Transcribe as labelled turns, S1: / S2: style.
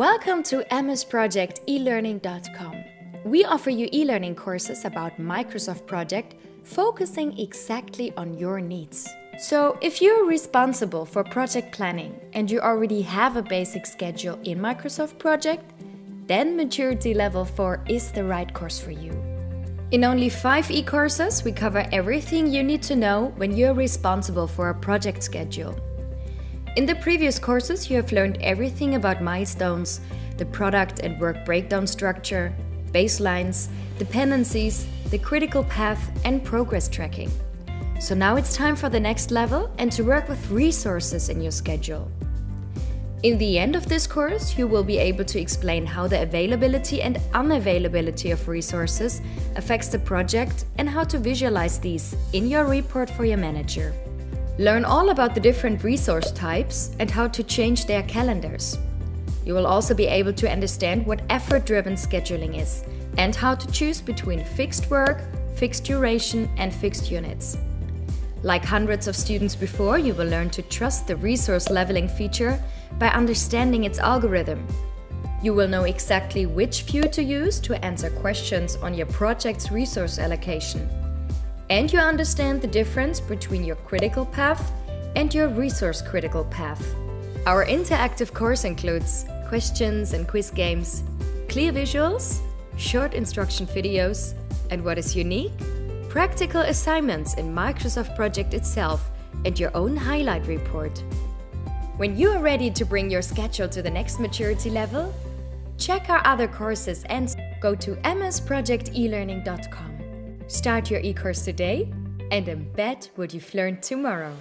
S1: Welcome to msproject-elearning.com. We offer you e-learning courses about Microsoft Project, focusing exactly on your needs. So if you're responsible for project planning and you already have a basic schedule in Microsoft Project, then Maturity Level 4 is the right course for you. In only 5 e-courses, we cover everything you need to know when you're responsible for a project schedule. In the previous courses, you have learned everything about milestones, the product and work breakdown structure, baselines, dependencies, the critical path, and progress tracking. So now it's time for the next level and to work with resources in your schedule. In the end of this course, you will be able to explain how the availability and unavailability of resources affects the project and how to visualize these in your report for your manager. Learn all about the different resource types and how to change their calendars. You will also be able to understand what effort-driven scheduling is and how to choose between fixed work, fixed duration, and fixed units. Like hundreds of students before, you will learn to trust the resource leveling feature by understanding its algorithm. You will know exactly which view to use to answer questions on your project's resource allocation. And you understand the difference between your critical path and your resource critical path. Our interactive course includes questions and quiz games, clear visuals, short instruction videos, and what is unique? Practical assignments in Microsoft Project itself and your own highlight report. When you are ready to bring your schedule to the next maturity level, check our other courses and go to msproject-elearning.com. Start your e-course today and embed what you've learned tomorrow.